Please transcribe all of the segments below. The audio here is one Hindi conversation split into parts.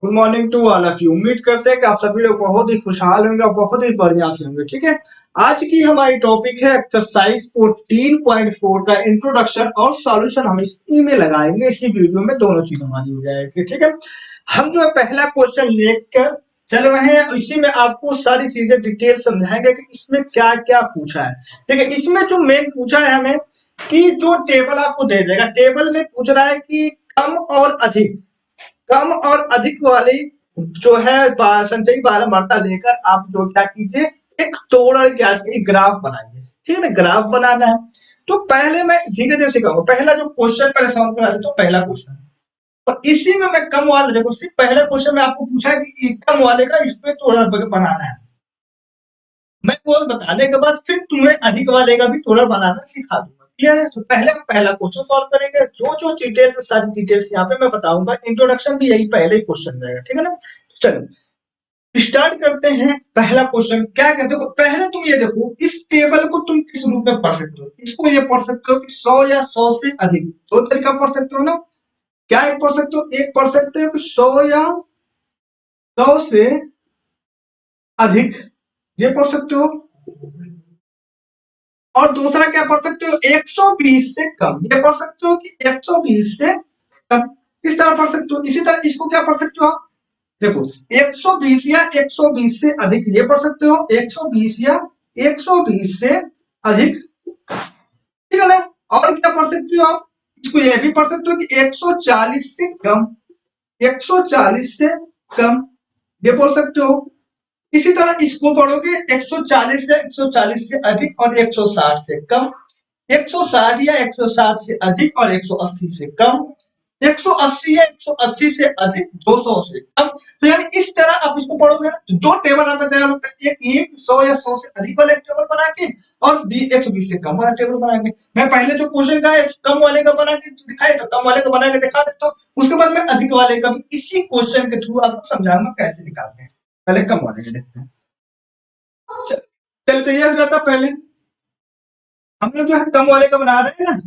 Good morning to all of you. उम्मीद करते हैं कि आप सभी लोग बहुत ही खुशहाल होंगे और बहुत ही बढ़िया से होंगे। ठीक है, आज की हमारी टॉपिक है एक्सरसाइज 14.4 का इंट्रोडक्शन और सॉल्यूशन। हम इसी में लगाएंगे, इसी वीडियो में दोनों चीज हमारी हो जाएगी। ठीक है, हम जो है पहला क्वेश्चन लेकर चल रहे हैं, इसी में आपको सारी चीजें डिटेल समझाएंगे कि इसमें क्या क्या पूछा है। ठीक है, इसमें जो मेन पूछा है हमें कि जो टेबल आपको दे देगा, टेबल में पूछ रहा है कि कम और अधिक वाली जो है संचयी बारंबारता लेकर आप जो क्या कीजिए, एक तोड़न क्या एक ग्राफ बनाइए। ठीक है ना, ग्राफ बनाना है। तो पहले मैं धीरे धीरे सिखाऊंगा। पहला जो क्वेश्चन पहले सॉल्व करा देता हूँ, पहला क्वेश्चन। और इसी में मैं कम वाले, देखो सिर्फ पहला क्वेश्चन में आपको पूछा है कि कम वाले का इस पे तोड़न बनाना है। मैं वो बताने के बाद फिर तुम्हें अधिक वाले का भी तोड़न बनाना सिखा दूंगा। क्लियर है? तो पहले पहला क्वेश्चन सॉल्व करेंगे। जो जो डिटेल्स, सारी डिटेल्स यहाँ पे मैं बताऊंगा। इंट्रोडक्शन भी यही पहले ही क्वेश्चन रहेगा। ठीक है ना, चलो स्टार्ट करते हैं। पहला क्वेश्चन क्या कहते हो, पहले तुम ये देखो, इस टेबल को तुम किस रूप में पढ़ सकते हो। इसको ये पढ़ सकते हो कि 100 या 100 से अधिक। दो तरीका पढ़ सकते हो ना। क्या एक पढ़ सकते हो, एक पढ़ सकते हो कि 100 या 100 से अधिक, ये पढ़ सकते हो। और दूसरा क्या पढ़ सकते हो, 120 से कम, ये पढ़ सकते हो कि 120 से कम। इस तरह पढ़ सकते हो। इसी तरह इसको क्या पढ़ सकते हो आप, देखो 120 या 120 से अधिक, ये पढ़ सकते हो 120 या 120 से अधिक। ठीक है ना, और क्या पढ़ सकते हो आप, इसको ये भी पढ़ सकते हो कि 140 से कम, 140 से कम, ये बोल सकते हो। इसी तरह इसको पढ़ोगे 140 या 140 से अधिक और 160 से कम, 160 या 160 से अधिक और 180 से कम, 180 या 180 से अधिक, 200 से कम। तो यानी इस तरह आप इसको पढ़ोगे ना, तो दो टेबल हमें तैयार होता है। एक ये 100 या 100 से अधिक वाला एक टेबल बना के, और 120 से कम वाला टेबल बनाएंगे। मैं पहले जो क्वेश्चन का है कम वाले का बना के दिखाई, तो कम वाले का बना के दिखा देता हूँ। उसके बाद मैं अधिक वाले का भी इसी क्वेश्चन के थ्रू आपको समझाऊंगा कैसे निकालते हैं। पहले कम वाले से देखते हैं। चल तो ये हो जाता, पहले हम लोग जो है कम वाले का बना रहे हैं ना।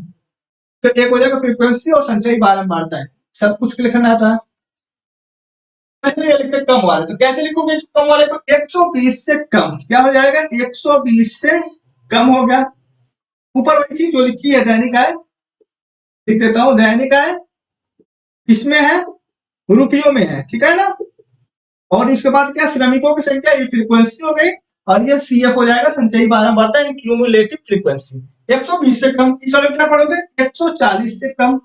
तो एक हो जाएगा फ्रीक्वेंसी और संचयी बारंबारता है, सब कुछ लिखना आता है। पहले ये लिखते कम वाले, तो कैसे लिखोगे इस कम वाले को, 120 से कम, क्या हो जाएगा 120 से कम हो गया। ऊपर वाली चीज जो लिखी है दैनिक आय, लिख देता हूँ दैनिक आय, इसमें है रुपयों में है। ठीक है ना, और इसके बाद क्या, श्रमिकों की संख्या, ये फ्रीक्वेंसी हो गई। और ये सीएफ हो जाएगा, संचयी बारंबारता यानी क्यूमुलेटिव फ्रीक्वेंसी। 120 से कम, इस वाले क्या पढ़ोगे, 140 से कम,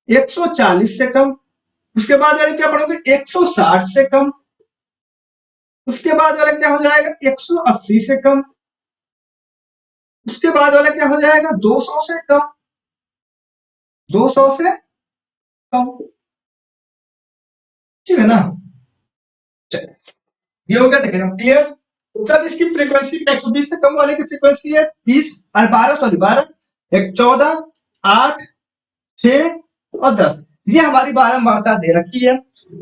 140 से कम। उसके बाद वाले क्या पढ़ोगे, 160 से कम। उसके बाद वाला क्या हो जाएगा, 180 से कम। उसके बाद वाला क्या हो जाएगा, 200 से कम, 200 से कम। ठीक है ना, चलिए ये हो गया, देखें क्लियर। तो इसकी फ्रीक्वेंसी 120 से कम वाले की फ्रीक्वेंसी है 20 और 12, सॉरी 12, एक 14, 8, 6 और 10। ये हमारी बारंबारता दे रखी है।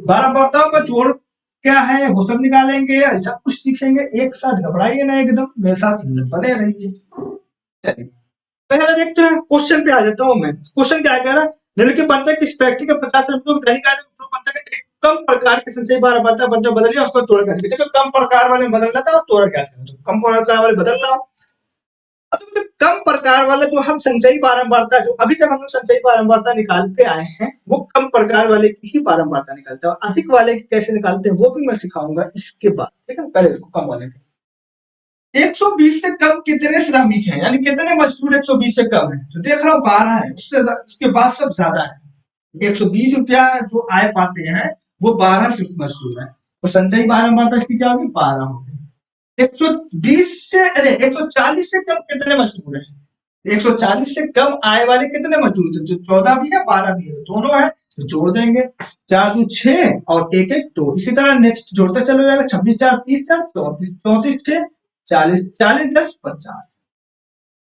बारंबारताओं का जोड़ क्या है वो सब निकालेंगे, सब कुछ सीखेंगे। एक साथ घबराइए ना, एकदम मेरे साथ बने रहिए। चलिए पहले देखते हैं, क्वेश्चन पे आ जाता हूँ मैं। क्वेश्चन क्या कह रहा है, निम्नलिखित बंटन की स्पेक्ट्री का 50 रुपयों की दैनिक आय बंटन का एक कम प्रकार के संचयी बारंबारता बंटन बदल लिया, उसको तोड़ कर देखो, कम प्रकार वाले में बदलना था और तोड़ क्या था, तो कम प्रकार वाले बदल रहा हूँ। अब तो कम प्रकार वाला जो हम संचयी बारंबारता, जो अभी तक हम लोग संचयी बारंबारता निकालते आए हैं, वो कम प्रकार वाले की ही बारंबारता निकालते हैं। और अधिक वाले की कैसे निकालते हैं वो भी मैं सिखाऊंगा इसके बाद। ठीक है, पहले इसको कम वाले के 120 से कम कितने श्रमिक हैं, यानी कितने मजदूर 120 से कम है, तो देख रहा हूँ 12 है, उसके बाद सब ज्यादा है। 120 रुपया जो आय पाते हैं वो 12 सिर्फ मजदूर है, तो संचयी बारंबारता इसकी क्या होगी, 12 होगी। 120 से, अरे 140 से कम कितने मजदूर है, 140 से कम आय वाले कितने मजदूर थे, जो 14 भी है 12 भी है, दोनों है, तो जोड़ देंगे। 4 2 6 और 1 1 2। इसी तरह नेक्स्ट जोड़ते चलो जाएगा, 26 4 30 4 34 34 6 40 40 10 50।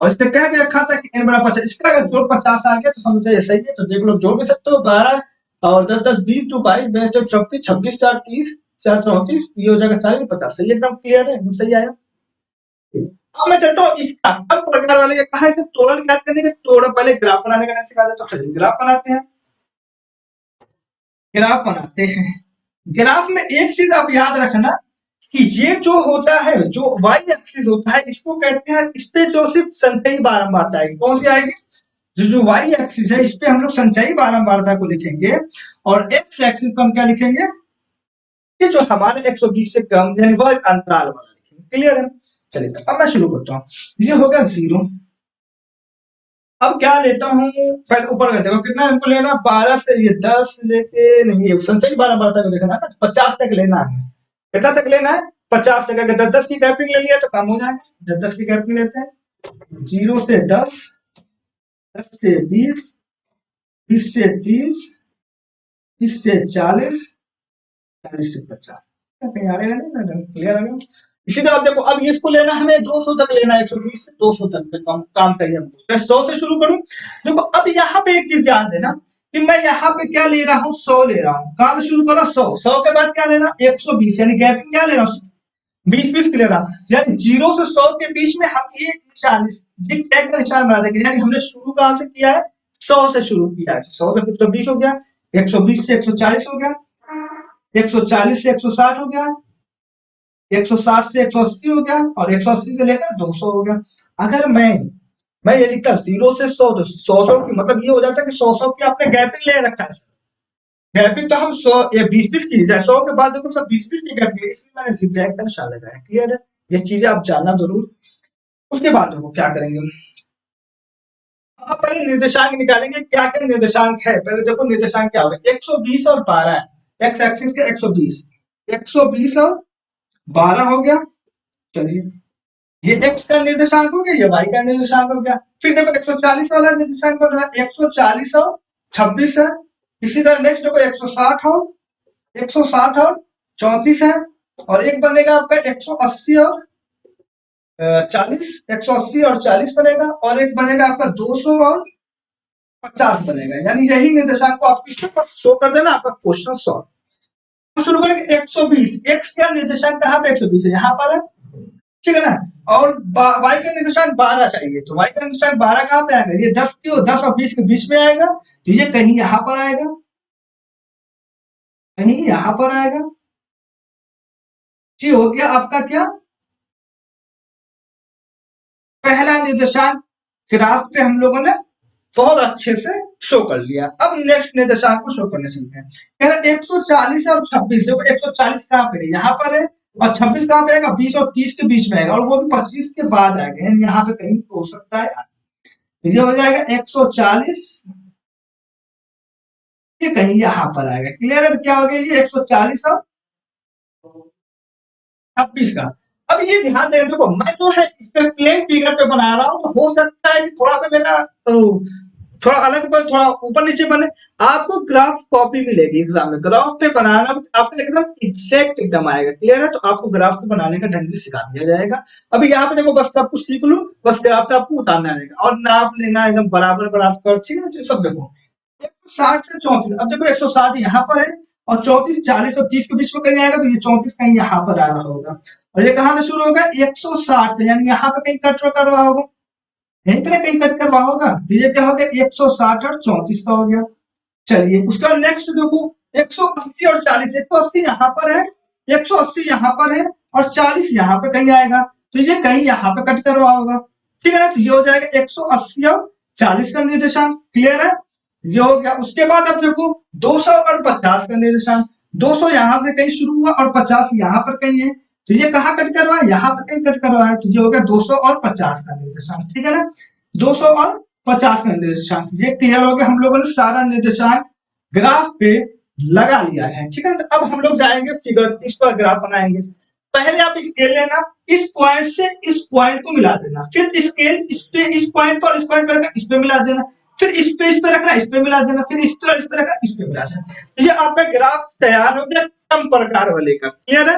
और इसने कह के रखा था कि n बराबर 50, इसका अगर जोड़ 50 आ गया तो समझो ये सही है। तो देख लो, जोड़ भी सकते हो, 12 और 10 10 20 2 22 22 34 26 4 30 4 34, ये हो जाएगा 40 50। सही, एकदम क्लियर है, एकदम सही आया। अब मैं चलता हूँ इसका कम प्रकार वाले का, कहा इसे तोड़न ज्ञात करने के, तोड़न पहले ग्राफ बनाने का सिखा दे। तो चलिए ग्राफ बनाते हैं, ग्राफ बनाते हैं। ग्राफ में एक चीज आप याद रखना कि ये जो होता है, जो वाई एक्सिस होता है, इसको कहते हैं, इस पे जो सिर्फ संचयी बारंबारता आएगी, कौन सी आएगी? जो वाई एक्सिस है, इस पे हम लोग संचयी बारंबारता को लिखेंगे, और एक्स एक्सिस को हम क्या लिखेंगे? ये जो हमारे 120 से कम यानी वह अंतराल वाला लिखेंगे। क्लियर है? चलिए अब मैं शुरू करता हूँ। ये हो गया 0। अब क्या लेता हूँ, पहले ऊपर का देखो कितना हमको लेना, 12 से ये 10 लेके नहीं, संचयी बारंबारता को देखना है, 50 तक लेना है। कितना तक लेना है? 50 तक। अगर 10 की कैपिंग ले लिया तो कम हो जाएगा। 10 की कैपिंग लेते हैं। 0 से 10, 10 से 20, 20 से 30, 30 से 40, 40 से 50। कहीं आ रहे हैं? क्लियर आ गया? इसी तरह देखो, अब इसको लेना हमें 200 तक लेना है, 120 से 200 तक पे काम चाहिए हमको। मैं 100 से शुरू करूं। देखो अब यहाँ पे एक चीज ध्यान देना कि मैं यहाँ पे क्या ले रहा हूँ, 100 ले रहा हूँ। कहां से शुरू कर रहा हूँ? 100। 100 के बाद क्या लेना? 120, यानी गैपिंग क्या ले रहा हूँ? बीच बीच के ले रहा हूँ। यानी 0 से 100 के बीच में हम ये निशान, जिग-जैग का निशान बना देंगे। यानी हमने शुरू कहां से किया है? 100 से शुरू किया है। 100 से 120 हो गया, 120 से 140 हो गया, 140 से 160 हो गया, 160 से 180 हो गया, और 180 से लेकर 200 हो गया। अगर मैं ये लिखता 0 से 100, तो 100 की मतलब ये हो जाता है कि 100 की आपने गैपिंग ले रखा है। गैपिंग तो हम 100 या 20 की जाए, 100 के बाद देखो सब 20 की गैपिंग है, इसलिए मैंने zigzag का निशान लगाया। क्लियर है? ये चीजें आप जानना जरूर। उसके बाद देखो क्या करेंगे हम। अब पहले निर्देशांक निकालेंगे। क्या क्या निर्देशांक है पहले देखो। निर्देशांक क्या होगा? 120 और 12 है। एक्स एक्सिस के 120, 120 और 12 हो गया। चलिए, ये x का निर्देशांक हो गया, ये y का निर्देशांक हो गया। फिर देखो 140 वाला निर्देशांक बन रहा है, 140 और 26 है। इसी तरह नेक्स्ट देखो 160 और 34 है, और एक बनेगा आपका 180 और 40, 180 और 40 बनेगा, और एक बनेगा आपका 200 और 50 बनेगा। यानी यही निर्देशांक को आप इसमें बस शो कर देना, आपका क्वेश्चन सॉल्व। हम शुरू करेंगे 120। x का निर्देशांक कहाँ पे 120 है? यहाँ पर है, ठीक है ना? और y का निर्देशांक 12 चाहिए, तो y का निर्देशांक 12 कहाँ पे आएगा? ये 10 क्यों? 10 और 20 के बीच में आएगा, तो ये कहीं यहाँ पर आएगा, कहीं यहाँ पर आएगा। ये हो गया आपका क्या? पहला निर्देशांक ग्राफ पे हम लोगों ने बहुत अच्छे से शो कर लिया। अब नेक्स्ट निर्देशांक को शो करने चलते हैं। कह रहा 140 और 26। देखो 140 कहाँ पे है? यहाँ पर है, और 26 कहाँ पे आएगा? 20 और 30 के बीच में आएगा, और वो भी 25 के बाद आएगा, यानी यहाँ पे कहीं हो सकता है। ये हो जाएगा 140, ये कहीं यहाँ पर आएगा। क्लियर है? तो क्या हो गया? ये 140 और 26 का। अब ये ध्यान देना, देखो मैं जो है इस पे प्लेन फिगर पे बना रहा हूँ, तो हो सकता है कि थोड़ा सा मेरा थोड़ा अलग पर थोड़ा ऊपर नीचे बने। आपको ग्राफ कॉपी मिलेगी एग्जाम में, ग्राफ पे बनाना आपको एकदम एग्जैक्ट एकदम आएगा। क्लियर है? तो आपको ग्राफ पे बनाने का ढंग भी सिखा दिया जाएगा। अभी यहाँ पे देखो बस सब कुछ सीख लो, बस ग्राफ पे आपको उतारना रहेगा, और नाप लेना एकदम बराबर बराबर कर, ठीक है? तो सब देखो 160 से 34। अब देखो 160 यहाँ पर है, और 34 40 और 30 के बीच में कहीं आएगा, तो ये 34 कहीं यहाँ पर आ रहा होगा। और ये कहां से शुरू होगा? 160 से, यानी यहाँ पे कहीं कट कर रहा होगा, यहीं पे कहीं कट करवा होगा। तो ये क्या हो गया? 160 और 34 का हो गया। चलिए उसका नेक्स्ट देखो, 180 और 40। 180 यहाँ पर है, 180 यहाँ पर है, और 40 यहाँ पे कहीं आएगा, तो ये कहीं यहाँ पे कट कर रहा होगा, ठीक है ना? तो ये हो जाएगा 180 और 40 का निर्देशांक। क्लियर है? ये हो गया। उसके बाद अब देखो 200 और 50 का निर्देशांक। 200 यहाँ से कहीं शुरू हुआ, और 50 यहाँ पर कहीं है, तो ये कहाँ कट कर रहा है? यहाँ पे कहीं कट कर रहा है, तो ये हो गया 200 और 50 का निर्देशांक। ठीक है ना? 200 और 50 का निर्देशांक, ये क्लियर हो गया। हम लोगों ने सारा निर्देशांक ग्राफ पे लगा लिया है, ठीक है ना? तो अब हम लोग जाएंगे फिगर, इस पर ग्राफ बनाएंगे। पहले आप स्केल लेना, इस पॉइंट से इस पॉइंट को मिला देना, फिर स्केल इस पे, इस पॉइंट पर, इस पॉइंट पर इस पे मिला देना, फिर इस पे रखना, इस पे मिला देना, फिर इस पे रखना, इस पे मिला देना। तो ये आपका ग्राफ तैयार हो गया कम प्रकार वाले का। क्लियर है?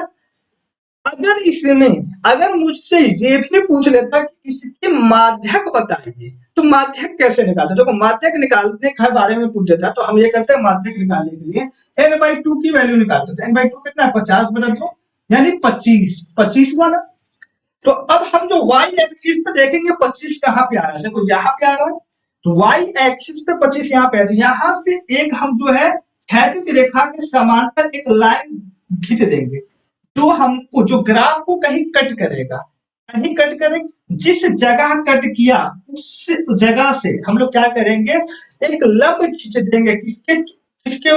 अगर इसमें, अगर मुझसे ये भी पूछ लेता कि इसके माध्यक बताइए, तो माध्यक कैसे निकालते? देखो माध्यक निकालने के बारे में पूछ देता तो हम ये करते हैं, माध्यक निकालने के लिए n/2 की वैल्यू निकालते थे। n/2 कितना है? 50/2, यानी 25। 25 हुआ ना? तो अब हम जो y एक्सिस पे देखेंगे 25 कहाँ पे आ रहा है, देखो यहाँ पे आ रहा है, तो y एक्सिस पे 25 यहाँ पे है, तो यहाँ से एक हम जो है क्षैतिज रेखा के समांतर एक लाइन खींच देंगे जो हमको, जो ग्राफ को कहीं कट करेगा, कहीं कट करेंगे, जिस जगह कट किया उस जगह से हम लोग क्या करेंगे, एक लंब खींच देंगे, किसके किसके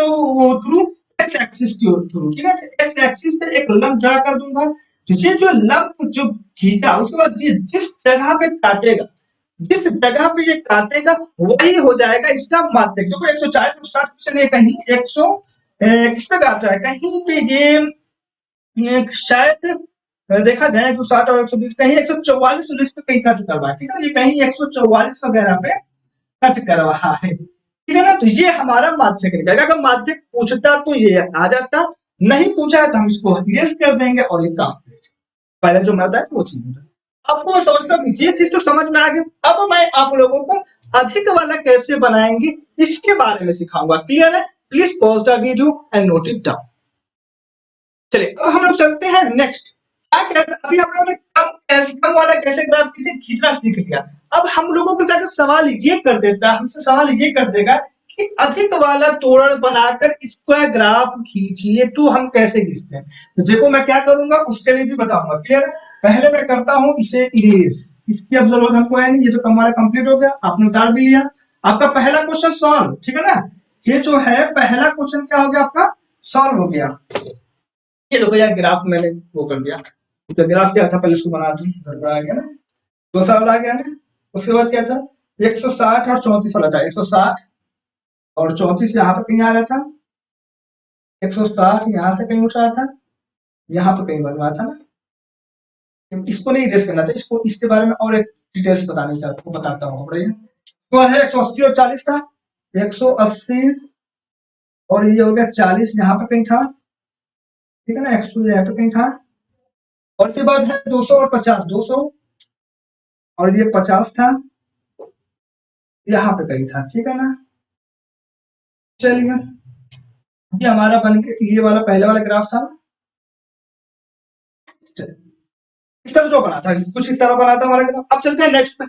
थ्रू, एक्स एक्सिस के थ्रू, ठीक है। एक्स एक्सिस पे एक लंब ड्रा कर दूंगा, तो ये जो लंब जो खींचा उसके बाद जिस जगह पे काटेगा, जिस जगह पे ये काटेगा वही हो जाएगा इसका माध्यक। देखो 140 160 क्वेश्चन है, कहीं 100 किस पे काट रहा है, कहीं पे ये शायद देखा जाए 160 और 120, कहीं 144 उन्नीस पे कहीं कट कर रहा है, ठीक है। ये कहीं 144 वगैरह पे कट कर रहा है, ठीक है ना। तो ये हमारा माध्यक निकलेगा। अगर माध्यक पूछता तो ये आ जाता, नहीं पूछा है तो हम इसको इरेज कर देंगे और ये काम पहले जो मैं बताया था वो चीज आपको मैं समझता हूँ ये चीज तो समझ में आ गई। अब मैं आप लोगों को अधिक वाला कैसे बनाएंगे इसके बारे में सिखाऊंगा। क्लियर है? Please pause the video and note it down. चलिए अब हम लोग चलते हैं नेक्स्ट। क्या कहते हैं, अभी हम लोगों ने कम वाला कैसे ग्राफ खींचना सीख लिया। अब हम लोगों के साथ सवाल ये कर देता है, हमसे सवाल ये कर देगा कि अधिक वाला तोरण बनाकर इसका ग्राफ खींचिए, तो हम कैसे खींचते हैं। तो देखो मैं क्या करूंगा उसके लिए भी बताऊंगा। क्लियर है? पहले मैं करता हूं इसे इरेज, इसकी अब जरूरत हमको है नहीं, ये तो हमारा कंप्लीट हो गया, आपने उतार भी लिया। आपका पहला क्वेश्चन सॉल्व, ठीक है ना। ये जो है पहला क्वेश्चन क्या हो गया आपका, सॉल्व हो गया। ये देखो यार ग्राफ मैंने वो कर दिया, तो ग्राफ क्या था पहले उसको बना दूं, गड़बड़ा गया ना, दो साल आ गया ना। उसके बाद क्या था, 160 और 34 वाला था, 160 और 34 यहाँ पे कहीं आ रहा था, 160 यहाँ से कहीं उठ रहा था, यहाँ पे कहीं बन रहा था ना। इसको नहीं रेस करना था, इसको इसके बारे में और एक डिटेल्स बतानी चाहता हूँ, बताता हूँ बढ़िया। तो है 180 और 40 था, 180 और ये हो गया 40 यहाँ पे कहीं था, ठीक है ना, 100 यहाँ पे कहीं था। और इसके बाद है 200 और 50, 200 और ये 50 था, यहाँ पे कहीं था, ठीक है ना। चलिए ये हमारा बन के ये वाला पहले वाला ग्राफ था। चलिए इस तरह जो बना था, कुछ इस तरह बना था हमारा ग्राफ। अब चलते हैं नेक्स्ट पे।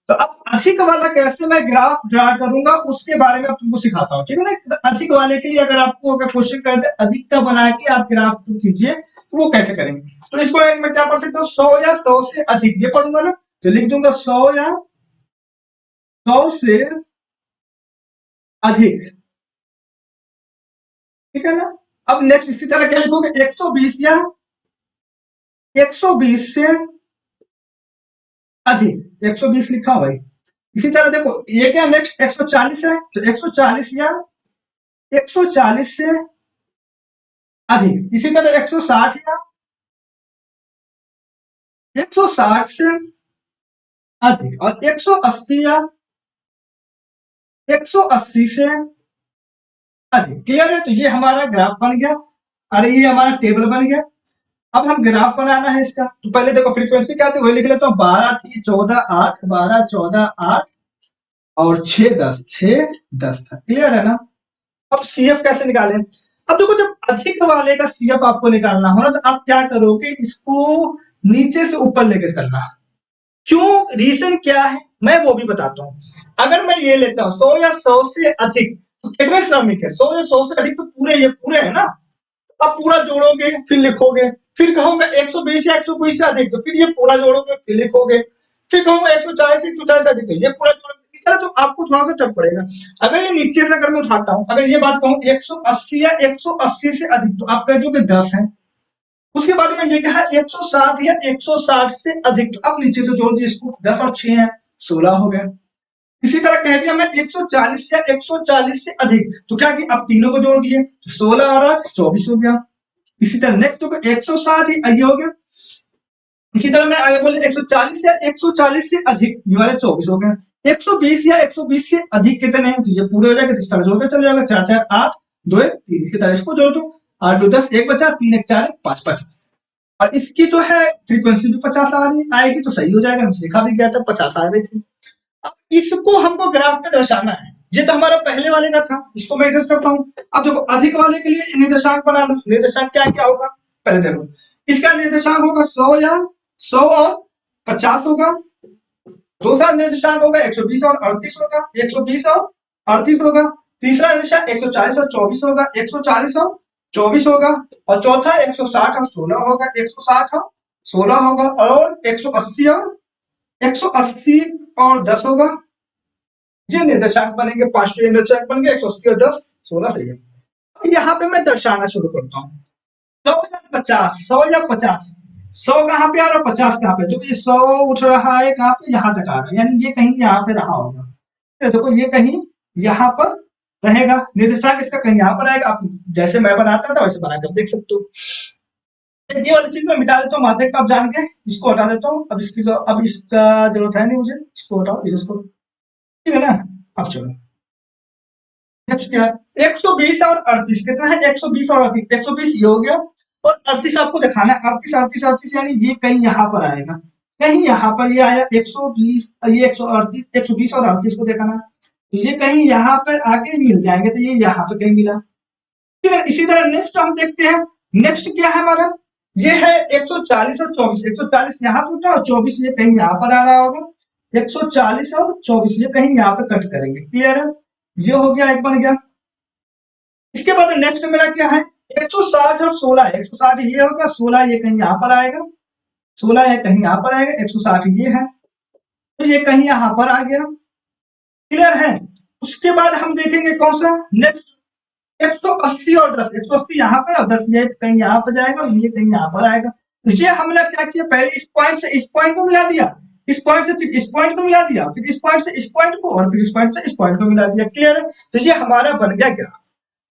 तो अब अधिक वाला कैसे मैं ग्राफ ड्रा करूंगा उसके बारे में अब तुमको सिखाता हूँ, ठीक है ना। अधिक वाले के लिए अगर आपको अगर क्वेश्चन कर दे अधिक का बना के आप ग्राफ कीजिए तो वो कैसे करेंगे। तो इसको मैं क्या पढ़ सकता हूँ, 100 या 100 से अधिक, ये पढ़ूंगा ना, तो लिख दूंगा 100 या 100 से अधिक, ठीक है ना। अब नेक्स्ट इसी तरह क्या लिखोगे, 120 या 120 से अधिक, 120 लिखा हुआ भाई। इसी तरह देखो ये क्या नेक्स्ट 140 है, तो 140 या 140 से अधिक। इसी तरह 160 या 160 से अधिक, और 180 या 180 से अधिक। क्लियर है? तो ये हमारा ग्राफ बन गया, अरे ये हमारा टेबल बन गया। अब हम ग्राफ बनाना है इसका, तो पहले देखो फ्रीक्वेंसी क्या थी वही लिख लेता हूँ, 12 थी, 14 8, 12 14 8 और 6 10, 6 10 था। क्लियर है ना। अब सीएफ कैसे निकालें। अब देखो जब अधिक वाले का सीएफ आपको निकालना हो ना, तो आप क्या करोगे, इसको नीचे से ऊपर लेकर करना। क्यों, रीजन क्या है मैं वो भी बताता हूँ। अगर मैं ये लेता हूँ 100 या 100 से अधिक, तो कितने श्रमिक है, 100 या 100 से अधिक, तो पूरे ये पूरे है ना। अब पूरा जोड़ोगे फिर लिखोगे, फिर कहूंगा 120 या 120 से अधिक, तो फिर ये पूरा जोड़ोगे फिर लिखोगे, फिर कहूंगा 140 से 140 से अधिक, तो ये पूरा जोड़ोगे। इस तरह तो आपको थोड़ा सा टफ पड़ेगा। अगर ये नीचे से अगर मैं उठाता हूं, अगर ये बात कहूं 180 या 180 से अधिक, तो आप कह दोगे 10 है। उसके बाद में ये कहा 160 या 160 से अधिक, तो अब नीचे से जोड़ दिए इसको, 10 और 6 है 16 हो गया। इसी तरह कह दिया मैं 140 या 140 से अधिक, तो क्या कि अब तीनों को जोड़ दिए, 16 और 8 24 हो गया। इसी तरह नेक्स्ट होगा 160 ये हो गया। इसी तरह मैं आगे बोले 140 या 140 से अधिक, ये वाले 24 हो गए। 120 या 120 से अधिक कितने हैं, तो ये पूरे हो जाएंगे, तो इस तरह जोड़ते चले जाएगा, 4 4 8 2 1 3, इसी तरह इसको जोड़ दो, 8 2 10 1 बचा, 3 1 4 5 50, और इसकी जो है फ्रीक्वेंसी भी 50 आ रही आएगी, तो सही हो जाएगा, हमसे लिखा भी गया था 50 आ रही थी। अब इसको हमको ग्राफ पे दर्शाना है, ये तो हमारा पहले वाले का था, इसको मैं एड्रेस करता हूँ। अब देखो अधिक वाले के लिए निर्देशांक बना लो, निर्देशांक क्या क्या होगा पहले देखो, इसका निर्देशांक होगा 100 या 100 और 50 होगा, दूसरा निर्देशांक होगा 120 और 38 होगा, 120 और 38 होगा, तीसरा निर्देशांक 140 और 24 होगा, 140 और 24 होगा, और चौथा 160 और 16 होगा, 160 और 16 होगा, और 180 और 180 और 10 होगा। ये निर्देशांक बनेंगे, पांच निर्देशांक बन गए, 180 और 10, 16 सही है। यहाँ पे मैं दर्शाना शुरू करता हूँ, 100 या 50, 100 या 50, 100 कहाँ पे आ रहा है, 50 कहाँ पे, तो ये 100 उठ रहा है कहाँ पे, यहाँ तक आ रहा है, यानी ये कहीं यहाँ पे रहा होगा। देखो ये कहीं यहाँ पर रहेगा, निर्देशांक इसका कहीं यहाँ पर आएगा। आप जैसे मैं बनाता था वैसे बनाकर देख सकते हो। ये वाली चीज मैं मिटा देता हूँ, माध्यक का आप जान के इसको हटा देता हूँ। अब इसकी अब इसका जरूरत है नहीं मुझे, इसको हटाओ, इसको, ठीक है ना। अब चलो नेक्स्ट क्या है, 120 और 38 कितना है, 120 और 38, 120 ये हो गया, और 38 आपको दिखाना है, 38 38 38 यानी ये कहीं यहाँ पर आएगा, कहीं यहाँ पर ये आया 120, ये 138, 120 और 38 को दिखाना, तो ये कहीं यहाँ पर आके मिल जाएंगे, तो ये यहाँ पे कहीं मिला, ठीक है। इसी तरह नेक्स्ट हम देखते हैं, नेक्स्ट क्या है हमारा, ये है 140 और 24, 140 यहाँ से उठा और 24 ये कहीं यहाँ पर आ रहा होगा, 140 और 24 ये कहीं यहाँ पे कट करेंगे, क्लियर है। ये हो गया, एक बन गया। इसके बाद नेक्स्ट मेरा क्या है, 160 और 16, 160 ये होगा, 16 ये कहीं यहाँ पर आएगा, 16 ये कहीं यहाँ पर आएगा, 160 ये है, तो ये कहीं यहाँ पर आ गया, क्लियर है। उसके बाद हम देखेंगे कौन सा नेक्स्ट, 180 और 10, 180 यहाँ पर और 10 ये कहीं यहाँ पर जाएगा और ये कहीं यहाँ पर आएगा। तो ये हमने क्या किया, पहले इस पॉइंट से इस पॉइंट को मिला दिया, इस पॉइंट से फिर इस पॉइंट को मिला दिया, फिर इस पॉइंट से इस पॉइंट को, और फिर इस पॉइंट से इस पॉइंट को मिला दिया, क्लियर है। तो ये हमारा बन गया ग्राफ।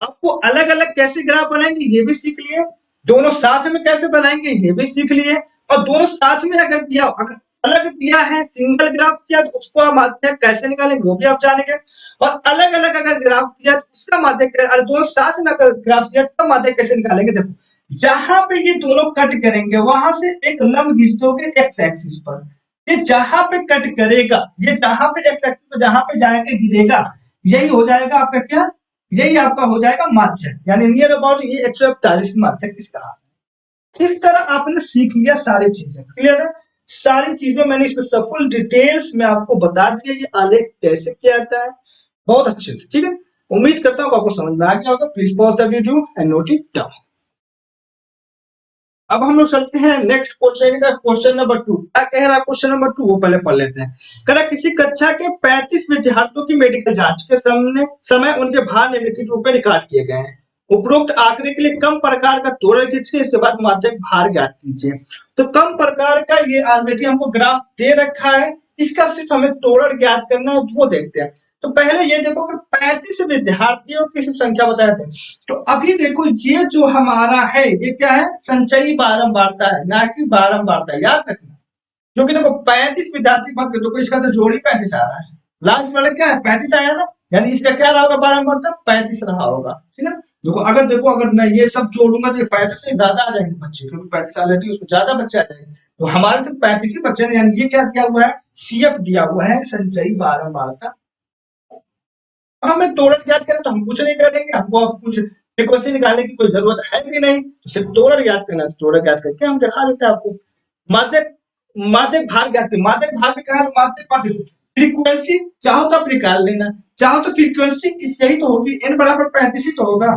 आपको अलग अलग कैसे ग्राफ बनाएंगे ये भी सीख लिए, दोनों साथ में कैसे बनाएंगे ये भी सीख लिए, और दोनों साथ में अगर दिया, अगर अलग दिया है सिंगल ग्राफ किया तो उसको आप माध्यक कैसे निकालेंगे वो भी आप जानेंगे, और अलग अलग अगर ग्राफ दिया तो उसका माध्यक, और दोनों साथ में अगर ग्राफ दिया तो माध्यक कैसे निकालेंगे। देखो जहां पे ये दोनों कट करेंगे वहां से एक लंब खींच दोगे एक्स एक्सिस पर, ये जहां पे कट करेगा, ये जहां पे एक्स एक्सिस पर जहां पे जाके गिरेगा, यही हो जाएगा आपका क्या, यही आपका हो जाएगा माध्यक, यानी नियर अबाउट ये 141 माध्यक इसका। इस तरह आपने सीख लिया सारी चीजें, क्लियर है। सारी चीजें मैंने इसमें सब फुल डिटेल्स में आपको बता दिया, ये आलेख कैसे किया जाता है बहुत अच्छे से, ठीक है। उम्मीद करता हूँ आपको समझ में आ गया होगा। Please pause the video and note it down. अब हम लोग चलते हैं नेक्स्ट क्वेश्चन का, क्वेश्चन नंबर 2 क्या कह रहा है, क्वेश्चन नंबर 2 वो पहले पढ़ लेते हैं। कह रहा किसी कक्षा के 35 विद्यार्थियों की मेडिकल जांच के समय उनके भार निम्नलिखित रूप में रिकॉर्ड किए गए हैं। उपरोक्त आंकड़े के लिए कम प्रकार का तोरण खींचिए, इसके बाद माध्यक भार ज्ञात कीजिए। तो कम प्रकार का ये ऑलरेडी हमको ग्राफ दे रखा है, इसका सिर्फ हमें तोरण ज्ञात करना है, वो देखते हैं। तो पहले ये देखो कि 35 विद्यार्थियों की संख्या बताए थे, तो अभी देखो ये जो हमारा है ये क्या है, संचयी बारंबारता है, ना कि बारंबारता, याद रखना। क्योंकि देखो 35 विद्यार्थी मत देखो, इसका तो जोड़ी 35 आ रहा है, लास्ट वाला क्या है 35 आया ना, यानी इसका क्या रहा होगा बारंबारता 35 रहा होगा, ठीक है। देखो अगर मैं ये सब जोड़ूंगा तो ये 35 से ज्यादा आ जाएंगे बच्चे, क्योंकि 35 ऑलरेडी उसमें ज्यादा बच्चे आ जाएंगे, तो हमारे सिर्फ 35 ही बच्चे, यानी ये क्या दिया हुआ है, सीएफ दिया हुआ है, संचयी बारंबारता। अब हमें तोरण याद करें तो हम कुछ नहीं करेंगे, हमको अब कुछ फ्रीक्वेंसी निकालने की कोई जरूरत है भी नहीं, तो सिर्फ तोरण याद करना है, तोरण याद करके हम दिखा देते हैं आपको। माध्यक, माध्यक भाग याद करें, माध्यक भाग में कहा माध्यक भाग फ्रीक्वेंसी चाहो तो आप निकाल लेना, चाहो तो फ्रीक्वेंसी इससे ही तो होगी, n बराबर 35 ही तो होगा,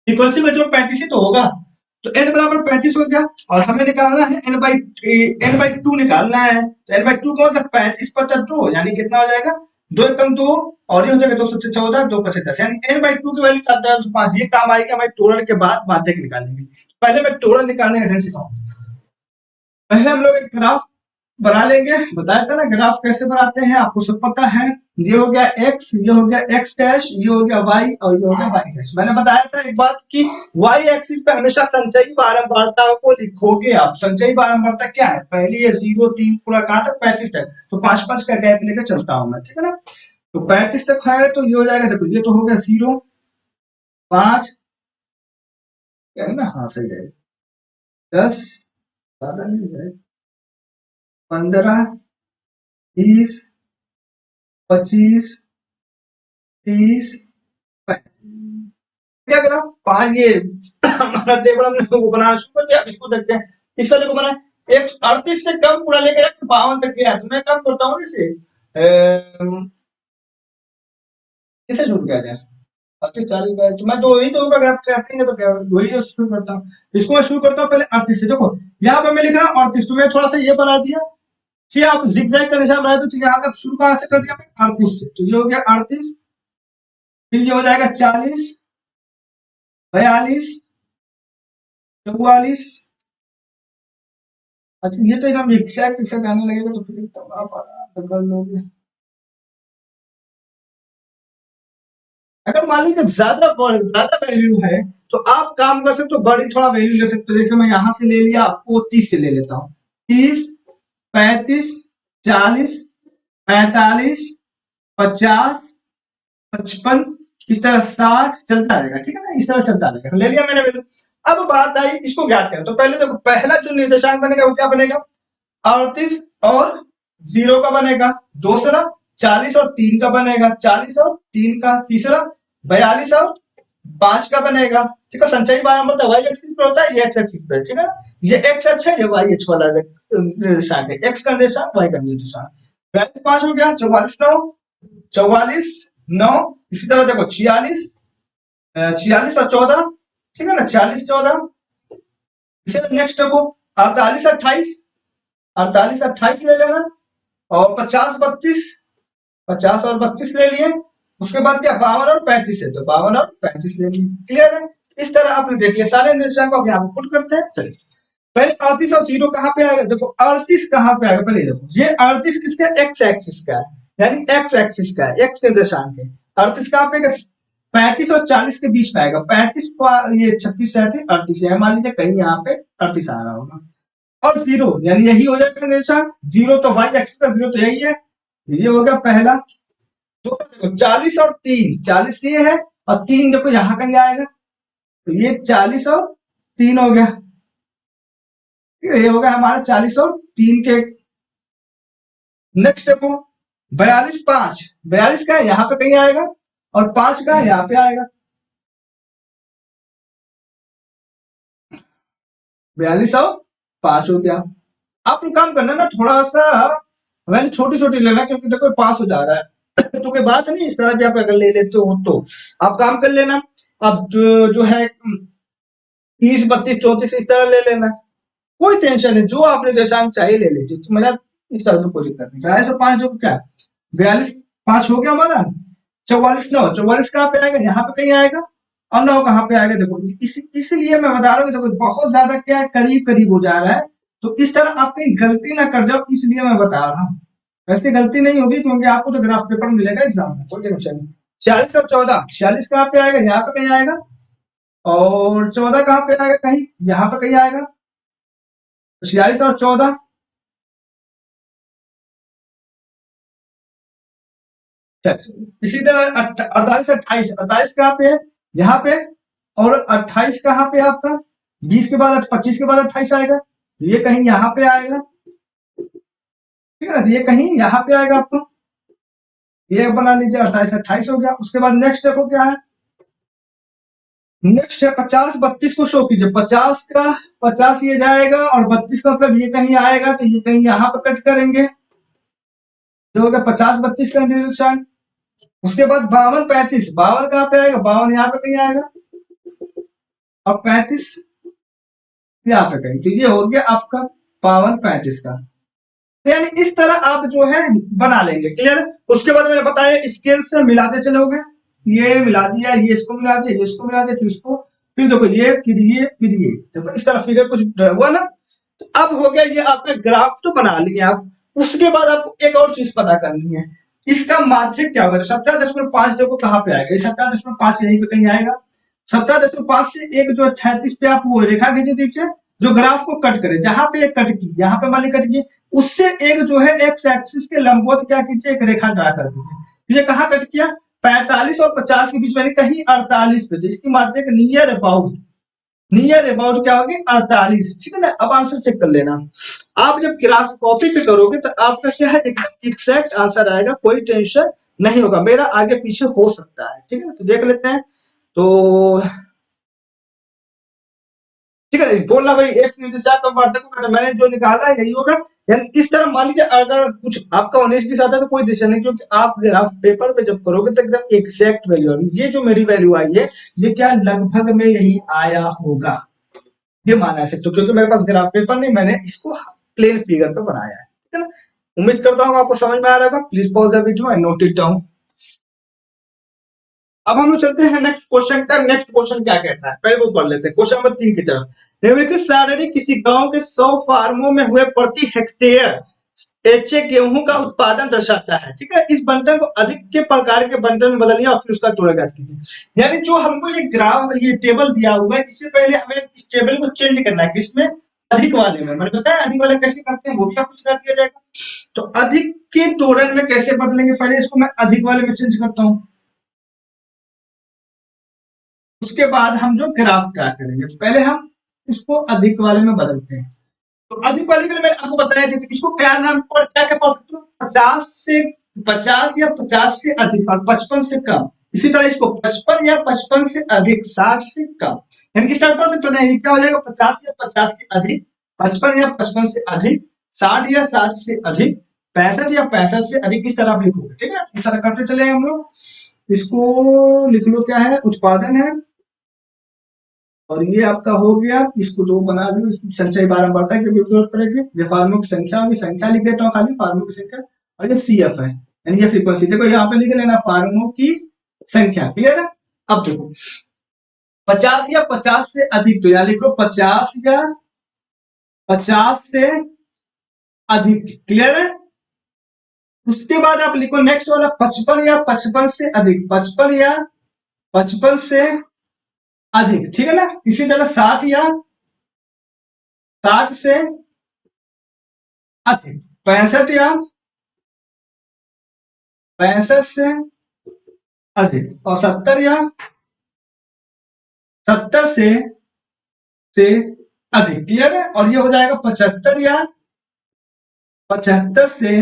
फ्रीक्वेंसी में जो 35 ही तो होगा, तो n बराबर 35 हो गया, और हमें निकालना है n/2 निकालना है, तो n/2 कौन सा 35/2 यानी कितना हो जाएगा, 2 एकम 2, और ये हो जाएगा 2 से 14, 2 5 10, यानी n/2 की वैल्यू 7/5, ये काम आएगी हमारे तोरण के बाद माध्यक निकालेंगे। पहले मैं तोरण निकालने का ढंग सिखाऊं, पहले हम लोग एक ग्राफ बना लेंगे, बताया था ना ग्राफ कैसे बनाते हैं, आपको सब पता है। ये हो गया x, ये हो गया x डैश, ये हो गया y, और ये हो गया y डैश। मैंने बताया था एक बात कि y एक्सिस पे हमेशा संचयी बारंबारता को लिखोगे आप। संचयी बारंबारता क्या है, पहले ये 0 3 पूरा कहां तक 35 तक, तो 5 5 का गैप लेकर चलता हूं मैं, ठीक है ना। तो 35 तक है तो ये हो जाएगा, देखो ये तो हो गया 0 5 है ना, हाँ सही है, 10 ज्यादा नहीं है, 15 20 25 30 क्या करा ये हमारा टेबल हमने वो बनाना शुरू कर दिया। अब इसको देखते हैं, इस वाले को बना 138 से कम पूरा लेकर 52 तक गया, तो मैं कम करता हूँ इसे, किसे शुरू किया जाए? 38 40 तो मैं तो वही तो होगा गैप ट्रैपिंग है तो क्या वही जो शुरू करता हूँ। इसको मैं शुरू करता हूँ पहले 38 से। देखो यहाँ पे मैं लिख रहा हूँ 38, तो मैं थोड़ा सा ये बना दिया। सी आप जिगजैग का निशान बनाए तो यहाँ तक शुरू कहाँ से कर दिया मैं? 38 से। तो ये हो गया 38, फिर ये हो जाएगा 40, 42, 44। अच्छा ये तो एकदम एग्जैक्ट एग्जैक्ट आने लगेगा तो फिर तो आप आराम कर लोगे। अगर मान लीजिए ज्यादा वैल्यू है तो आप काम कर सकते हो, बड़ी थोड़ा वैल्यू ले सकते हो। जैसे मैं यहाँ से ले लिया, आपको 30 से ले लेता हूँ। 30, 35, 40, 45, 50, 55, इस तरह 60 चलता रहेगा। ठीक है ना, इस तरह चलता रहेगा। ले लिया मैंने वैल्यू। अब बात आई इसको ज्ञात करें, तो पहले देखो पहला जो निर्देशांक बनेगा वो क्या बनेगा? 38 और 0 का बनेगा। दूसरा 40 और 3 का बनेगा। 40 और 3 का। तीसरा 42 और 5 का बनेगा। ठीक है, संचयी बारंबार होता है वाई एक्सिस पे होता है, ये एक्स एक्सिस पे। ठीक है, ये एक्स अक्ष है, ये वाई अक्ष वाला निर्देशांक है। एक्स का निर्देशांक, वाई का निर्देशांक। 42 5 हो गया। 44 9, 44 9। इसी तरह देखो 46, 46 और 14। ठीक है ना, 46 14। इसे नेक्स्ट देखो 48 28, 48 28 ले लेना। और 50 32, 50 और 32 ले लिए। उसके बाद क्या 52 और 35 है, तो 52 और 35 ले लिए। क्लियर है? इस तरह आपने देख लिया सारे निर्देशांक को। अब यहाँ पे पुट करते हैं। चलिए पहले 38 और 0 कहाँ पे आएगा? देखो 38 कहाँ पे आएगा पहले देखो। ये 38 किसका? एक्स एक्सिस का है, यानी एक्स एक्सिस का है, एक्स निर्देशांक है। 38 कहाँ पे? 35 और 40 के बीच में आएगा। 35 ये 36 37 38 है। मान लीजिए कहीं यहाँ पे 38 आ रहा होगा। और 0 यानी यही हो जाएगा निर्देशांक। 0 तो वाई एक्सिस का 0 तो यही है। ये हो गया पहला। तो देखो 40 और 3, 40 ये है और 3 देखो यहाँ कहीं आएगा, तो ये 40 और 3 हो गया। ये हो गया हमारा 40 और 3 के। नेक्स्ट देखो 42 5, 42 का यहाँ पे कहीं आएगा और 5 का यहाँ पे आएगा। 42 और 5 हो गया। आप लोग काम करना ना थोड़ा सा वैल्यू छोटी छोटी लेना, क्योंकि देखो पास हो जा रहा है तो कोई बात नहीं। इस तरह भी आप अगर ले लेते हो तो आप काम कर लेना। अब जो है 30 32 34 इस तरह ले लेना, कोई टेंशन नहीं। जो आपने दशांक चाहिए ले लीजिए, तो मेरा इस तरह से कोई दिक्कत नहीं। 42 और 5 देखो क्या 42 5 हो गया हमारा। 44 9, 44 कहाँ पे आएगा? यहाँ पे कहीं आएगा। और 9 कहाँ पे आएगा? देखो इसलिए मैं बता रहा हूँ कि देखो बहुत ज्यादा क्या है, करीब करीब हो जा रहा है। तो इस तरह आप कहीं गलती ना कर जाओ, इसलिए मैं बता रहा हूँ। वैसे गलती नहीं होगी क्योंकि आपको तो ग्राफ पेपर मिलेगा एग्जाम में, कोई टेंशन नहीं। 46 और 14, 46 कहाँ पे आएगा? यहाँ पे कहीं आएगा। और 14 कहाँ पे आएगा? कहीं यहाँ पे कहीं आएगा। 46 और 14। इसी तरह 48 28, 48 कहाँ पे है? यहाँ पे। और 28 कहाँ पे है आपका? 20 के बाद 25 के बाद 28 आएगा, ये कहीं यहाँ पे आएगा। ठीक है ना, ये कहीं यहाँ पे आएगा आपको। ये बना लीजिए 28 28 हो गया। उसके बाद नेक्स्ट देखो क्या है। नेक्स्ट है 50 32 को शो कीजिए। 50 का 50 ये जाएगा और 32 का मतलब ये कहीं आएगा, तो ये कहीं यहाँ पे कट करेंगे। जो हो गया 50 32 का निरीक्षण। उसके बाद 52 35, 52 कहाँ पे आएगा? 52 यहाँ पे कहीं आएगा। और 35 यहाँ पे कहीं। तो ये हो गया आपका 52 35 का। तो यानी इस तरह आप जो है बना लेंगे। क्लियर? उसके बाद मैंने बताया स्केल से मिलाते चलोगे। ये मिला दिया, ये इसको मिला दिया, ये इसको मिला दिया, फिर इसको, फिर देखो ये, फिर ये, फिर ये। देखो इस तरह फिगर कुछ हुआ ना। तो अब हो गया ये आपका ग्राफ तो बना लिए आप। उसके बाद आपको एक और चीज पता करनी है, इसका माध्यक क्या होगा। 17.5 देखो कहाँ पे आएगा? 17.5 यहीं पे कहीं आएगा। 17.5 से एक जो 36 पे आप वो रेखा खींचे दीजिए जो ग्राफ को कट करे। जहां पे एक कट की, यहाँ पे मान ली कट की, उससे एक जो है एक्स एक्सिस के लंबवत क्या कीजिए, एक रेखा ड्रा कर दीजिए। ये कहाँ कट किया? 45 और 50 के बीच में, कहीं 48 पे। तो इसकी माध्यक नियर अबाउट क्या होगी? 48। ठीक है ना। अब आंसर चेक कर लेना। आप जब ग्राफ कॉपी पे करोगे तो आपका क्या है, एग्जैक्ट आंसर आएगा, कोई टेंशन नहीं होगा। मेरा आगे पीछे हो सकता है। ठीक है, तो देख लेते हैं। तो ठीक है, बोलना भाई x नीचे 4 कब बढ़ता है, तो मैंने जो निकाला है यही होगा। यानी इस तरह मान लीजिए अगर कुछ आपका 19-20 आता है तो कोई दिक्कत नहीं, क्योंकि आप ग्राफ पेपर पे जब करोगे तो एकदम एग्जैक्ट वैल्यू आएगी। ये जो मेरी वैल्यू आई है ये क्या लगभग में यही आया होगा, ये माना है सकते हो, क्योंकि मेरे पास ग्राफ पेपर नहीं, मैंने इसको प्लेन फिगर पे बनाया है। ठीक है ना, उम्मीद करता हूँ आपको समझ में आ रहा होगा। Please pause the video and note it down. अब हम लोग चलते हैं नेक्स्ट क्वेश्चन तक। नेक्स्ट क्वेश्चन क्या कहता है, पहले वो पढ़ लेते हैं क्वेश्चन नंबर 3 की तरफ। निम्नलिखित सारणी किसी गांव के 100 फार्मों में हुए प्रति हेक्टेयर एचए गेहूं का उत्पादन दर्शाता है। ठीक है, इस बंटन को अधिक के प्रकार के बंटन में बदलिए और फिर उसका तोड़ा ज्ञात कीजिए। यानी जो हमको ये ग्राफ ये टेबल दिया हुआ है, इससे पहले हमें इस टेबल को चेंज करना है, किसमें, अधिक वाले में। मैंने बताया अधिक वाले कैसे करते हैं, वो भी आपको सिखा दिया जाएगा। तो अधिक के तोड़न में कैसे बदलेंगे, पहले इसको मैं अधिक वाले में चेंज करता हूँ, उसके बाद हम जो ग्राफ क्या करेंगे, तो पहले हम इसको अधिक वाले में बदलते हैं। तो अधिक वाले के लिए मैंने आपको बताया था कि इसको क्या नाम पर क्या क्या पढ़ सकते हो, 50 से 50 या 50 से अधिक और 55 से कम। इसी तरह इसको 55 या 55 से अधिक, 60 से कम। यानी इस तरह पढ़ सकते हो ना, ये क्या हो जाएगा, 50 या 50 से अधिक, 55 या 55 से अधिक, 60 या 60 से अधिक, 65 या 65 से अधिक। इस तरह आप लिखोगे। ठीक है, इस तरह करते चले हम लोग। इसको लिख लो, क्या है, उत्पादन है, और ये आपका हो गया। इसको दो बना लो, इसकी संचय बारंबारता की जरूरत पड़ेगी। ये फार्मों की संख्या होगी, संख्या लिख देता हूँ खाली, फार्मों की संख्या। और ये CF है, यानी ये फ्रीक्वेंसी। देखो यहाँ पे लिख लेना फार्मों की संख्या, क्लियर है। अब देखो 50 या 50 से अधिक, तो यहाँ लिखो 50 या 50 से अधिक, क्लियर है। उसके बाद आप लिखो नेक्स्ट वाला 55 या 55 से अधिक, 55 या 55 से अधिक, ठीक है ना। इसी तरह 60 या 60 से अधिक, 65 या 65 से अधिक, और 70 या 70 से अधिक, क्लियर है। और ये हो जाएगा 75 या 75 से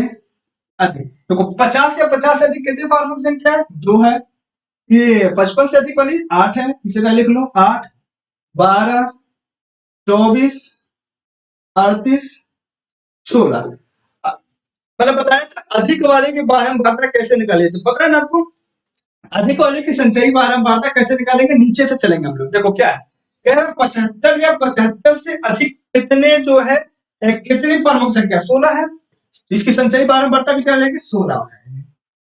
अधिक। देखो 50 या 50 से अधिक कितने फार्मों की संख्या है, 2 है। ये 55 से अधिक वाली 8 है, इसे क्या लिख लो, 8, 12, 24, 38, 16। मैंने बताया था अधिक वाले की बारंबारता कैसे निकाले, तो पता है ना आपको, अधिक वाले की संचयी बारंबारता कैसे निकालेंगे, नीचे से चलेंगे हम लोग। देखो क्या है, कह रहे 75 या 75 से अधिक कितने जो है कितनी फार्मों की संख्या, 16 है। इसकी संचयी बारंबारता भी क्या जाएगी, 16 हो जाएगी।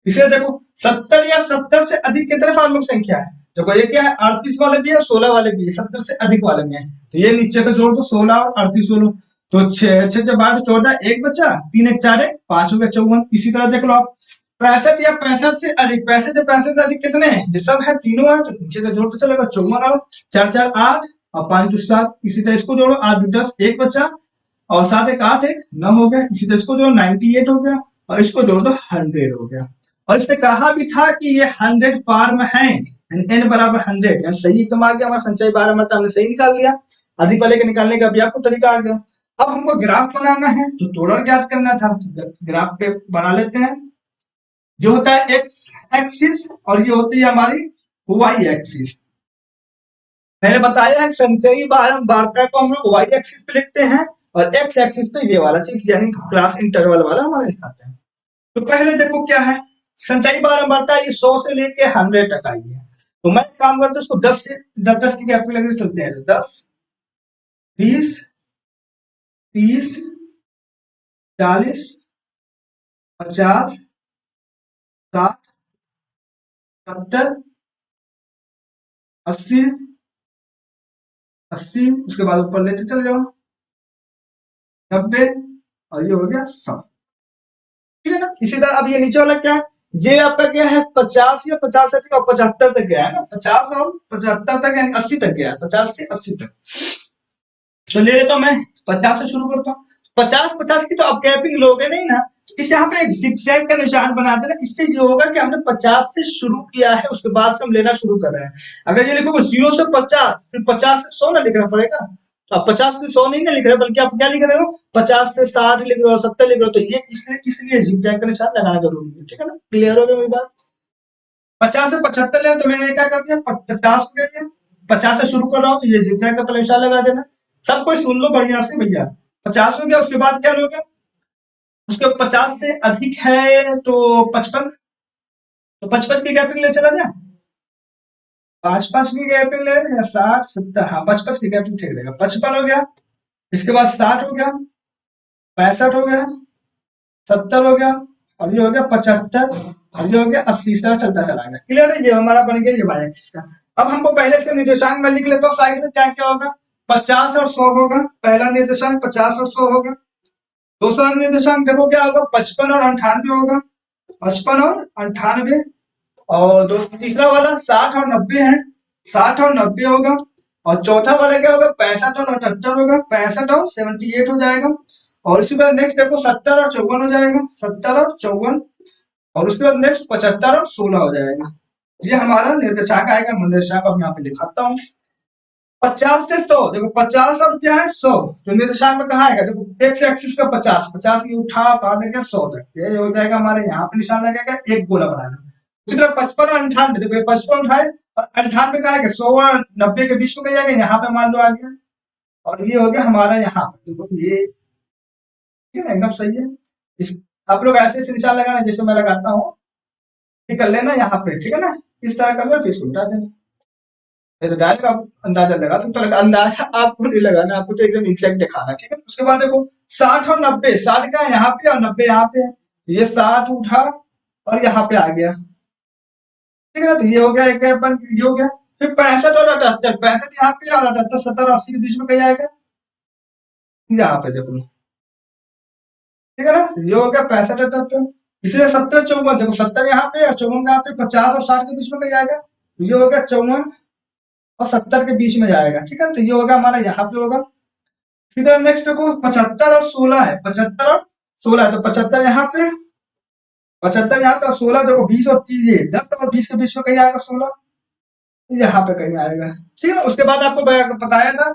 इसलिए देखो 70 या 70 से अधिक कितने फार्मों की संख्या है, देखो ये क्या है, 38 वाले भी है, 16 वाले भी है, 70 से अधिक वाले में है। तो ये नीचे से जोड़ दो, 16 और 38 जोड़ो, तो 6 6 12 14, एक बचा, 3 1 4 1 5 हो गया 54। इसी तरह देख लो आप 65 या 65 से अधिक, 65 या 65 से अधिक कितने हैं, ये सब है, तीनों है, तो नीचे से जोड़ते चलेगा, 54 और 4 4 8 और 5 2 7। इसी तरह इसको जोड़ो, 8 2 10, एक बचा, और 7 1 8 1 9 हो गया। इसी तरह इसको जोड़ो, 98 हो गया, और इसको जोड़ दो, 100 हो गया। और इसने कहा भी था कि ये 100 फार्म है, n बराबर 100, सही एकदम आ गया हमारा संचय 12, मतलब हमने सही निकाल लिया। अधिक वाले के निकालने का भी आपको तरीका आ गया। अब हमको ग्राफ बनाना है, तो तोड़न ज्ञात करना था, तो ग्राफ पे बना लेते हैं। जो होता है एक्स एक्सिस, और ये होती है हमारी वाई एक्सिस। मैंने बताया है संचयी बारंबारता को हम लोग वाई एक्सिस पे लिखते हैं, और एक्स एक्सिस तो ये वाला चीज, यानी क्लास इंटरवल वाला हमारा लिखाते हैं। तो पहले देखो क्या है, संचयी बारंबारता ये 100 से लेके 100 तक आई है। तो मैं काम करता हूँ इसको 10 से 10 की गैप में लगे चलते हैं, 10 20 30 40 50 60 70 80 80, उसके बाद ऊपर लेते चले जाओ 90, और ये हो गया 100, ठीक है ना। इसी तरह अब ये नीचे वाला क्या है, ये आपका क्या है, 50 या 50 से और 75 तक गया है ना, 50 और 75 तक, यानी 80 तक गया है, 50 से 80 तक। तो ले लेता हूं मैं 50 से शुरू करता हूँ। 50 की तो आप कैपिंग लोगे नहीं ना, तो इस यहाँ पे एक जिगजैग का निशान बना देना। इससे ये होगा कि हमने 50 से शुरू किया है, उसके बाद से हम लेना शुरू कर रहे हैं। अगर ये लिखोगे 0 से 50, फिर 50 से 100 ना लिखना पड़ेगा, तो आप 50 से 100 नहीं ना लिख रहे, बल्कि आप क्या लिख रहे हो, 50 से 60 लिख रहे हो, 70 लिख रहे हो। तो ये इसलिए जिगजैग का निशान लगाना जरूरी है, ठीक है ना। क्लियर हो गया मेरी बात। 50 से 75 ले, तो मैंने क्या कर दिया, 50 के लिए 50 से शुरू कर रहा हूँ, तो ये जिगजैग का पहले निशान लगा देना। सब कोई सुन लो बढ़िया से भैया। 50 हो गया, उसके बाद क्या लोगे, उसके 50 से अधिक है तो 55, तो 55 की गैपिंग ले चला जाए, 5-5 की गैपिंग ले या 60-70, हाँ 55 की गैपिंग ठीक रहेगा। 55 हो गया, इसके बाद 60 हो गया, 65 हो गया, 70 हो गया, और ये हो गया 75, और ये हो गया 80, इस तरह चलता चला गया। क्लियर है, ये हमारा बन गया ये वाई एक्सिस का। अब हमको पहले इसका निर्देशांक में लिख लेता हूँ, साइड में क्या क्या होगा, 50 और 100 होगा, पहला निर्देशांक 50 और 100 होगा। दूसरा निर्देशांक देखो क्या होगा, 55 और 98 होगा, 55 और 98। और दोस्तों तीसरा वाला 60 और 90 है, 60 और 90 होगा। और चौथा वाला क्या होगा, 65 और 78 होगा, 65 और 78 हो जाएगा। और इसी बाद नेक्स्ट देखो 70 और 54 हो जाएगा, 70 और 54। और उसके बाद नेक्स्ट 75 और 16 हो जाएगा। ये हमारा निर्देशांक आएगा। निर्देशांक अब यहाँ पे दिखाता हूँ, 50 से 100, देखो 50 और क्या है 100, तो निर्देशांक में कहाँ आएगा, देखो एक्स एक्सिस का 50, 50 की उठा पा देंगे 100 तक, ये हो जाएगा हमारे यहाँ पे निशान लगेगा, एक गोला बनाना। उसी तरह 55 और 98, देखो 55 उठाए और 98 का आएगा, 100 और 90 के बीच में कहीं आएगा, यहाँ पे मान लो आ गया। और ये हो गया हमारा यहाँ पे, देखो ये ठीक है एकदम सही है। इस आप लोग ऐसे ऐसे निशान लगाना जैसे मैं लगाता हूँ, ये कर लेना यहाँ पे, ठीक है ना, इस तरह कर लो फिर इसको उठा देना। ये तो डायरेक्ट आप अंदाजा लगा सकते हो, अंदाजा आपको नहीं लगाना, आपको तो एकदम एग्जैक्ट दिखाना, ठीक है। उसके बाद देखो 60 और 90, 60 का यहाँ पे और 90 यहाँ पे है, ये 60 उठा और यहाँ पे आ गया, ठीक है ना, तो ये हो गया एक अपन, ये हो गया। फिर 65 और 78, 65 यहाँ पे और 78 70 80 के बीच में कहीं आएगा, यहाँ पे देखो, ठीक है ना, ये हो गया 65 78। इसलिए 70 54, देखो 70 यहाँ पे और 54 यहाँ पे, 50 और 60 के बीच में कहीं आएगा, ये हो गया 54 और 70 के बीच में जाएगा, ठीक है, तो ये होगा हमारा यहाँ पे होगा। फिर नेक्स्ट देखो 75 और 16 है, 75 और 16 है, तो 75 यहाँ पे, 75 यहाँ पे और 16 देखो 20 और 30, ये 10 और 20 के बीच में कहीं आएगा 16, यहाँ पे कहीं आएगा, ठीक है ना। उसके बाद आपको बताया था,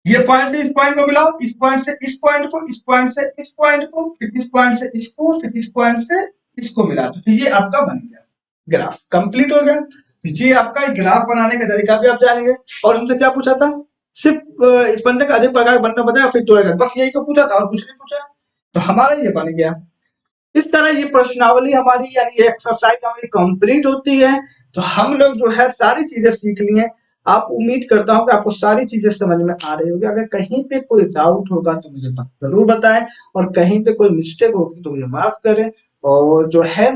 ये पॉइंट से इस पॉइंट को मिलाओ, इस पॉइंट से इस पॉइंट को, इस पॉइंट से इस पॉइंट को, फिर इस पॉइंट से इसको, फिर इस पॉइंट से इसको मिला दो, तो ये आपका बन गया ग्राफ, कंप्लीट हो गया। ये आपका ग्राफ बनाने का तरीका भी आप जानेंगे। और हमसे क्या पूछा था, सिर्फ इस बंदे का अधिक प्रकार बनना बताया, फिर तोड़ेगा, बस यही तो पूछा था और कुछ नहीं पूछा, तो हमारा ये बन गया। इस तरह ये प्रश्नावली हमारी यानी ये एक्सरसाइज हमारी कंप्लीट होती है। तो हम लोग जो है सारी चीजें सीख लिए। आप उम्मीद करता हूं कि आपको सारी चीजें समझ में आ रही होगी। अगर कहीं पे कोई डाउट होगा तो मुझे जरूर बताएं, और कहीं पे कोई मिस्टेक होगी तो मुझे माफ करें। और जो है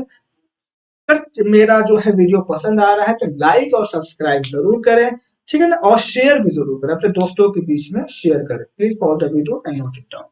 अगर मेरा जो है वीडियो पसंद आ रहा है तो लाइक और सब्सक्राइब जरूर करें, ठीक है ना, और शेयर भी जरूर करें, अपने दोस्तों के बीच में शेयर करें। Please follow the video and note it down.